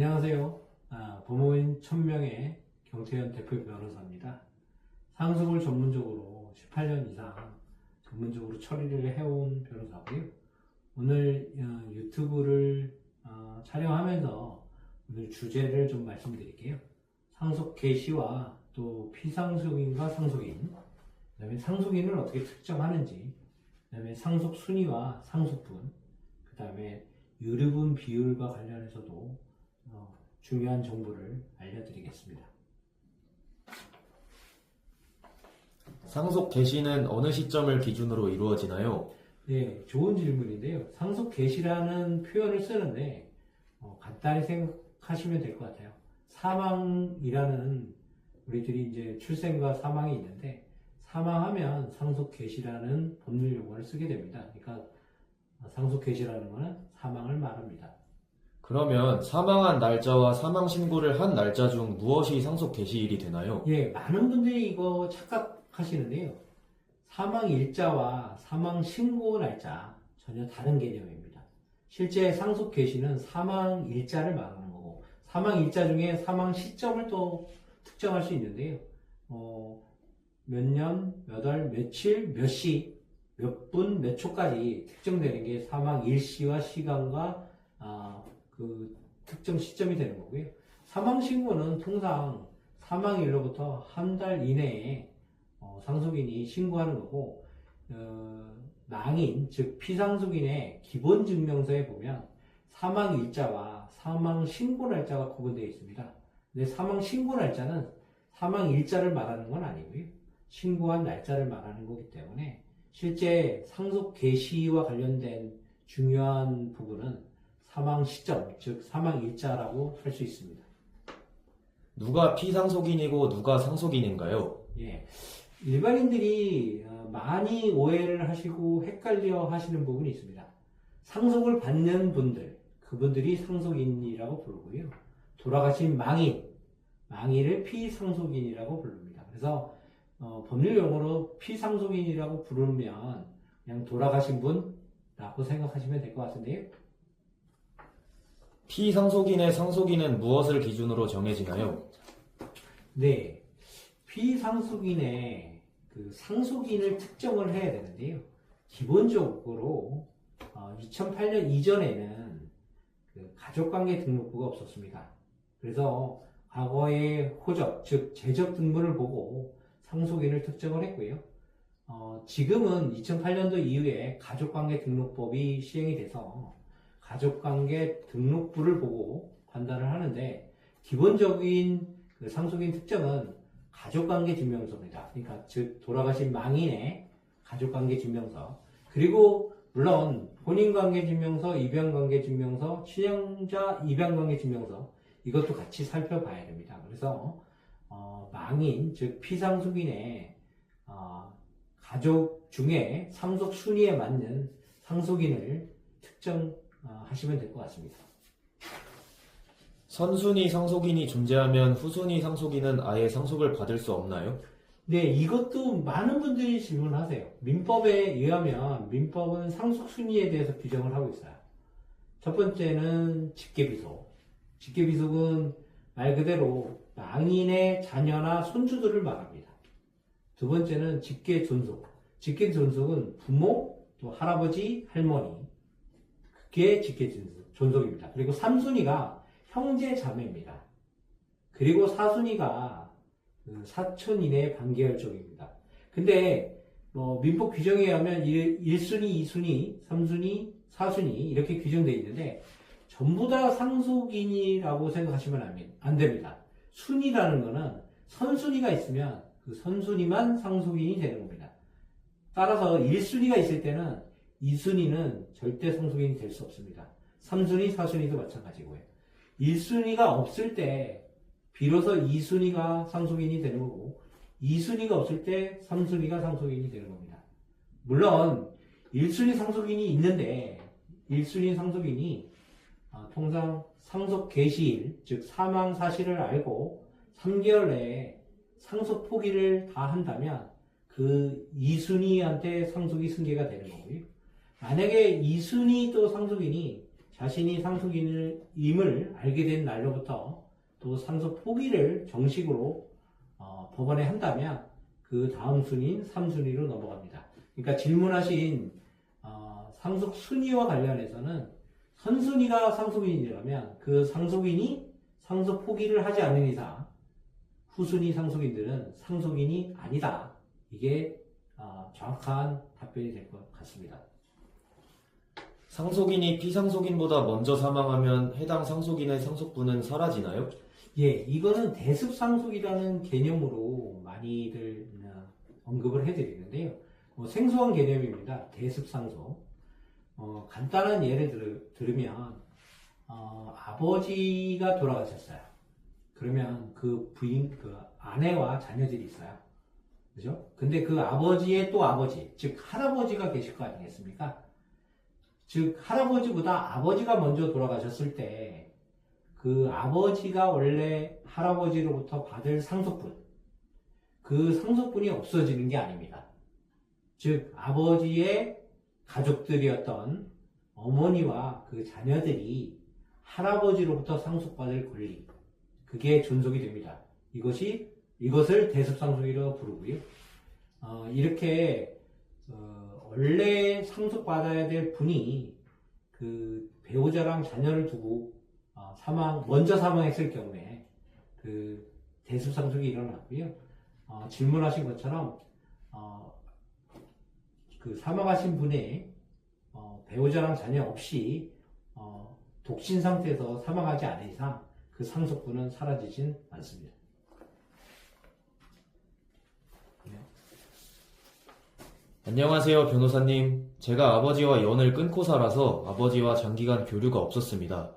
안녕하세요. 법무인 1000명의 경태현 대표 변호사입니다. 상속을 전문적으로 18년 이상 전문적으로 처리를 해온 변호사고요. 오늘 유튜브를 촬영하면서 오늘 주제를 좀 말씀드릴게요. 상속 개시와 또 피상속인과 상속인, 그 다음에 상속인을 어떻게 특정하는지, 그 다음에 상속 순위와 상속분, 그 다음에 유류분 비율과 관련해서도 중요한 정보를 알려드리겠습니다. 상속 개시는 어느 시점을 기준으로 이루어지나요? 네, 좋은 질문인데요. 상속 개시라는 표현을 쓰는데 간단히 생각하시면 될 것 같아요. 사망이라는 우리들이 이제 출생과 사망이 있는데 사망하면 상속 개시라는 법률 용어를 쓰게 됩니다. 그러니까 상속 개시라는 것은 사망을 말합니다. 그러면 사망한 날짜와 사망 신고를 한 날짜 중 무엇이 상속 개시일이 되나요? 예, 많은 분들이 이거 착각하시는데요. 사망 일자와 사망 신고 날짜 전혀 다른 개념입니다. 실제 상속 개시는 사망 일자를 말하는 거고 사망 일자 중에 사망 시점을 또 특정할 수 있는데요. 몇 년, 몇 월, 며칠, 몇 시, 몇 분, 몇 초까지 특정되는 게 사망 일시와 시간과 그 특정 시점이 되는 거고요. 사망 신고는 통상 사망일로부터 한 달 이내에 상속인이 신고하는 거고, 낭인, 즉 피상속인의 기본 증명서에 보면 사망 일자와 사망 신고 날짜가 구분되어 있습니다. 근데 사망 신고 날짜는 사망 일자를 말하는 건 아니고요. 신고한 날짜를 말하는 거기 때문에 실제 상속 개시와 관련된 중요한 부분은 사망 시점, 즉 사망 일자라고 할 수 있습니다. 누가 피상속인이고 누가 상속인인가요? 예, 일반인들이 많이 오해를 하시고 헷갈려 하시는 부분이 있습니다. 상속을 받는 분들, 그분들이 상속인이라고 부르고요. 돌아가신 망인을 피상속인이라고 부릅니다. 그래서 법률 용어로 피상속인이라고 부르면 그냥 돌아가신 분라고 생각하시면 될 것 같은데요. 피상속인의 상속인은 무엇을 기준으로 정해지나요? 네, 피상속인의 그 상속인을 특정을 해야 되는데요. 기본적으로 2008년 이전에는 그 가족관계 등록부가 없었습니다. 그래서 과거의 호적, 즉 재적 등본을 보고 상속인을 특정을 했고요. 지금은 2008년도 이후에 가족관계 등록법이 시행이 돼서 가족관계 등록부를 보고 판단을 하는데 기본적인 그 상속인 특정은 가족관계 증명서입니다. 그러니까 즉 돌아가신 망인의 가족관계 증명서, 그리고 물론 혼인관계 증명서, 입양관계 증명서, 친형자 입양관계 증명서, 이것도 같이 살펴봐야 됩니다. 그래서 망인, 즉 피상속인의 가족 중에 상속 순위에 맞는 상속인을 특정하시면 될 것 같습니다. 선순위 상속인이 존재하면 후순위 상속인은 아예 상속을 받을 수 없나요? 네, 이것도 많은 분들이 질문하세요. 민법에 의하면 민법은 상속 순위에 대해서 규정을 하고 있어요. 첫 번째는 직계비속. 직계비속은 말 그대로 망인의 자녀나 손주들을 말합니다. 두 번째는 직계존속. 직계존속은 부모, 또 할아버지, 할머니. 그게 직계존속입니다. 그리고 3순위가 형제 자매입니다. 그리고 4순위가 사촌 이내 반계열족입니다. 근데 민법 규정에 의하면 1순위, 2순위, 3순위, 4순위 이렇게 규정되어 있는데 전부 다 상속인이라고 생각하시면 안 됩니다. 순위라는 거는 선순위가 있으면 그 선순위만 상속인이 되는 겁니다. 따라서 1순위가 있을 때는 2순위는 절대 상속인이 될 수 없습니다. 3순위, 4순위도 마찬가지고요. 1순위가 없을 때 비로소 2순위가 상속인이 되는 거고 2순위가 없을 때 3순위가 상속인이 되는 겁니다. 물론 1순위 상속인이 있는데 1순위 상속인이 통상 상속 개시일, 즉 사망 사실을 알고 3개월 내에 상속 포기를 다 한다면 그 2순위한테 상속이 승계가 되는 거고요. 만약에 2순위 또 상속인이 자신이 상속인임을 알게 된 날로부터 또 상속 포기를 정식으로 법원에 한다면 그 다음 순위인 3순위로 넘어갑니다. 그러니까 질문하신 상속 순위와 관련해서는 선순위가 상속인이라면 그 상속인이 상속 포기를 하지 않는 이상 후순위 상속인들은 상속인이 아니다. 이게 정확한 답변이 될 것 같습니다. 상속인이 피상속인보다 먼저 사망하면 해당 상속인의 상속분은 사라지나요? 예, 이거는 대습상속이라는 개념으로 많이들 언급을 해드리는데요. 생소한 개념입니다. 대습상속. 간단한 예를 들으면 아버지가 돌아가셨어요. 그러면 그 아내와 자녀들이 있어요. 그죠? 근데 그 아버지의 또 아버지, 즉 할아버지가 계실 거 아니겠습니까? 즉 할아버지보다 아버지가 먼저 돌아가셨을 때 그 아버지가 원래 할아버지로부터 받을 상속분, 그 상속분이 없어지는 게 아닙니다. 즉 아버지의 가족들이었던 어머니와 그 자녀들이 할아버지로부터 상속받을 권리, 그게 존속이 됩니다. 이것을 대습상속이라고 부르고요. 이렇게 원래 상속받아야 될 분이 그 배우자랑 자녀를 두고 먼저 사망했을 경우에 그 대습상속이 일어났고요. 질문하신 것처럼 그 사망하신 분의 배우자랑 자녀 없이 독신 상태에서 사망하지 않은 이상 그 상속분은 사라지진 않습니다. 안녕하세요, 변호사님. 제가 아버지와 연을 끊고 살아서 아버지와 장기간 교류가 없었습니다.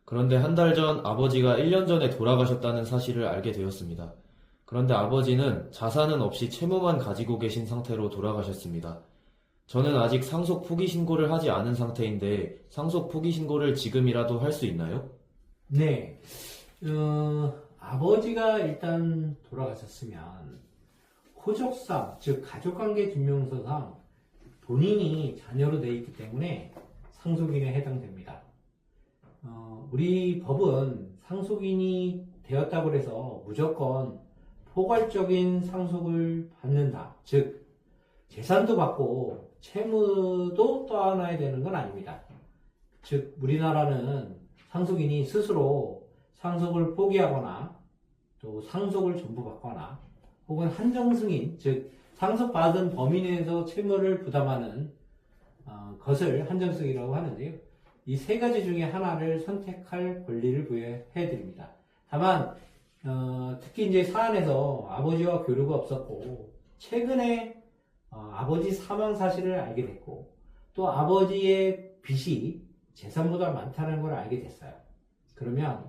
그런데 한 달 전 아버지가 1년 전에 돌아가셨다는 사실을 알게 되었습니다. 그런데 아버지는 자산은 없이 채무만 가지고 계신 상태로 돌아가셨습니다. 저는 아직 상속 포기 신고를 하지 않은 상태인데 상속 포기 신고를 지금이라도 할 수 있나요? 네. 아버지가 일단 돌아가셨으면 호적상, 즉 가족관계 증명서상 본인이 자녀로 되어 있기 때문에 상속인에 해당됩니다. 우리 법은 상속인이 되었다고 해서 무조건 포괄적인 상속을 받는다. 즉 재산도 받고 채무도 떠안아야 되는 건 아닙니다. 즉 우리나라는 상속인이 스스로 상속을 포기하거나 또 상속을 전부 받거나 혹은 한정승인, 즉 상속받은 범위 내에서 채무를 부담하는 것을 한정승이라고 하는데요. 이 세 가지 중에 하나를 선택할 권리를 부여해 드립니다. 다만 특히 이제 사안에서 아버지와 교류가 없었고 최근에 아버지 사망 사실을 알게 됐고 또 아버지의 빚이 재산보다 많다는 걸 알게 됐어요. 그러면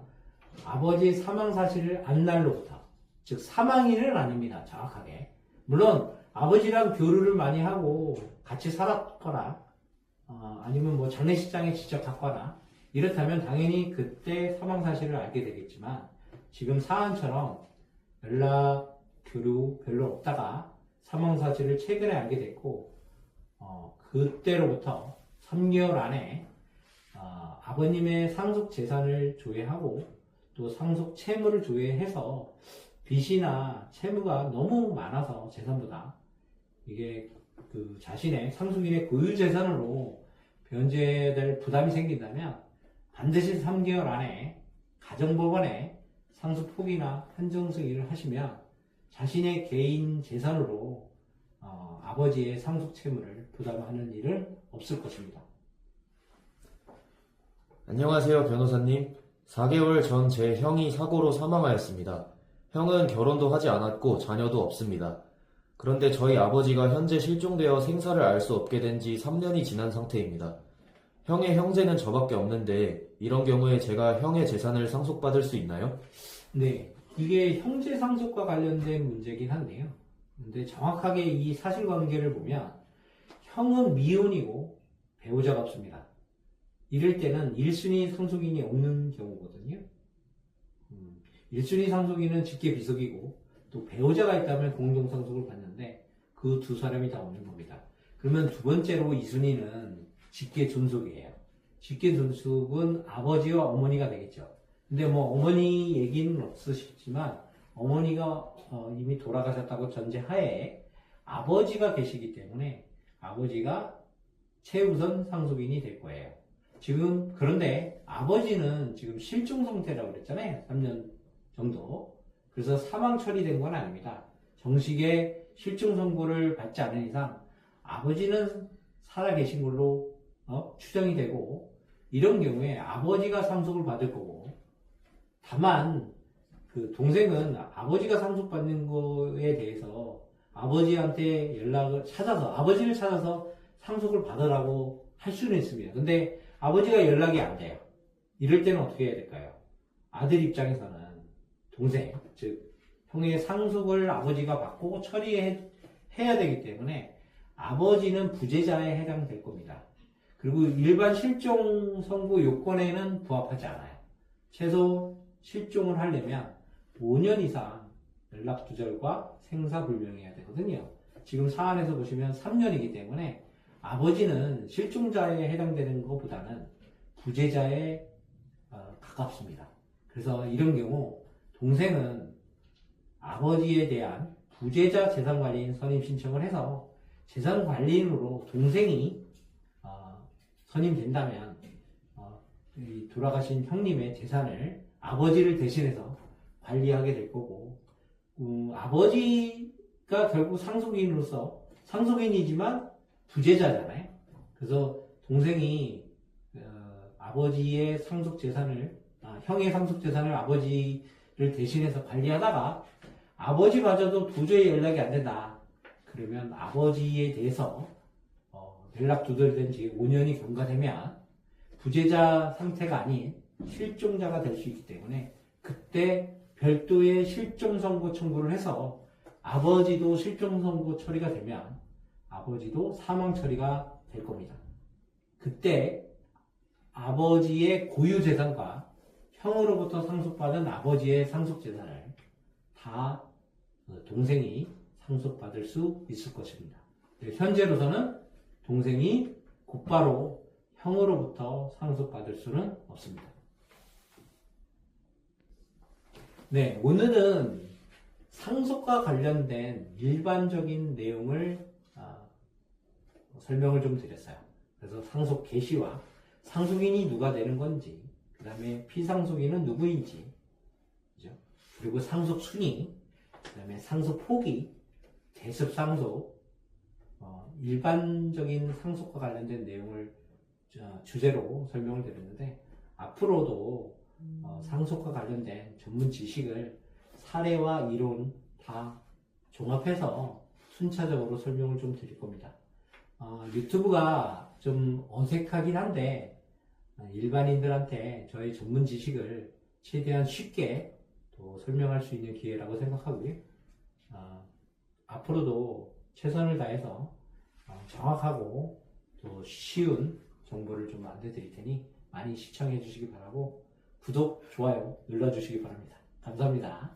아버지 사망 사실을 안 날로부터, 즉 사망일은 아닙니다. 정확하게. 물론 아버지랑 교류를 많이 하고 같이 살았거나 아니면 뭐 장례식장에 직접 갔거나 이렇다면 당연히 그때 사망 사실을 알게 되겠지만 지금 사안처럼 연락 교류 별로 없다가 사망 사실을 최근에 알게 됐고 그때로부터 3개월 안에 아버님의 상속 재산을 조회하고 또 상속 채무를 조회해서 빚이나 채무가 너무 많아서 재산보다 이게 그 자신의 상속인의 고유 재산으로 변제될 부담이 생긴다면 반드시 3개월 안에 가정법원에 상속 포기나 한정승인을 하시면 자신의 개인 재산으로 아버지의 상속 채무를 부담하는 일은 없을 것입니다. 안녕하세요, 변호사님. 4개월 전 제 형이 사고로 사망하였습니다. 형은 결혼도 하지 않았고 자녀도 없습니다. 그런데 저희 아버지가 현재 실종되어 생사를 알 수 없게 된 지 3년이 지난 상태입니다. 형의 형제는 저밖에 없는데 이런 경우에 제가 형의 재산을 상속받을 수 있나요? 네, 이게 형제 상속과 관련된 문제긴 한데요. 근데 정확하게 이 사실관계를 보면 형은 미혼이고 배우자가 없습니다. 이럴 때는 1순위 상속인이 없는 경우거든요. 1순위 상속인은 직계 비속이고 또 배우자가 있다면 공동상속을 받는데 그 두 사람이 다 없는 겁니다. 그러면 두 번째로 2순위는 직계 존속이에요. 직계손숙은 아버지와 어머니가 되겠죠. 근데 뭐 어머니 얘기는 없으시지만 어머니가 이미 돌아가셨다고 전제하에 아버지가 계시기 때문에 아버지가 최우선 상속인이 될 거예요. 지금 그런데 아버지는 지금 실종 상태라고 그랬잖아요. 3년 정도. 그래서 사망 처리된 건 아닙니다. 정식의 실종 선고를 받지 않은 이상 아버지는 살아 계신 걸로 추정이 되고, 이런 경우에 아버지가 상속을 받을 거고, 다만 그 동생은 아버지가 상속받는 거에 대해서 아버지한테 연락을 찾아서, 아버지를 찾아서 상속을 받으라고 할 수는 있습니다. 근데 아버지가 연락이 안 돼요. 이럴 때는 어떻게 해야 될까요? 아들 입장에서는 동생, 즉 형의 상속을 아버지가 받고 처리해야 되기 때문에 아버지는 부재자에 해당될 겁니다. 그리고 일반 실종 선고 요건에는 부합하지 않아요. 최소 실종을 하려면 5년 이상 연락 두절과 생사불명해야 되거든요. 지금 사안에서 보시면 3년이기 때문에 아버지는 실종자에 해당되는 것보다는 부재자에 가깝습니다. 그래서 이런 경우 동생은 아버지에 대한 부재자 재산관리인 선임 신청을 해서 재산관리인으로 동생이 선임된다면 이 돌아가신 형님의 재산을 아버지를 대신해서 관리하게 될 거고, 아버지가 결국 상속인으로서 상속인이지만 부재자잖아요. 그래서 동생이 아버지의 상속 재산을 형의 상속 재산을 아버지를 대신해서 관리하다가 아버지마저도 도저히 연락이 안 된다. 그러면 아버지에 대해서 연락 두절된 지 5년이 경과되면 부재자 상태가 아닌 실종자가 될 수 있기 때문에 그때 별도의 실종선고 청구를 해서 아버지도 실종선고 처리가 되면 아버지도 사망 처리가 될 겁니다. 그때 아버지의 고유재산과 형으로부터 상속받은 아버지의 상속재산을 다 동생이 상속받을 수 있을 것입니다. 현재로서는 동생이 곧바로 형으로부터 상속받을 수는 없습니다. 네, 오늘은 상속과 관련된 일반적인 내용을 설명을 좀 드렸어요. 그래서 상속 개시와 상속인이 누가 되는 건지, 그 다음에 피상속인은 누구인지, 그죠? 그리고 상속 순위, 그 다음에 상속 포기, 대습상속, 일반적인 상속과 관련된 내용을 주제로 설명을 드렸는데, 앞으로도 상속과 관련된 전문 지식을 사례와 이론 다 종합해서 순차적으로 설명을 좀 드릴 겁니다. 유튜브가 좀 어색하긴 한데 일반인들한테 저의 전문 지식을 최대한 쉽게 또 설명할 수 있는 기회라고 생각하고요. 앞으로도 최선을 다해서 정확하고 또 쉬운 정보를 좀 안내드릴 테니 많이 시청해 주시기 바라고 구독, 좋아요 눌러주시기 바랍니다. 감사합니다.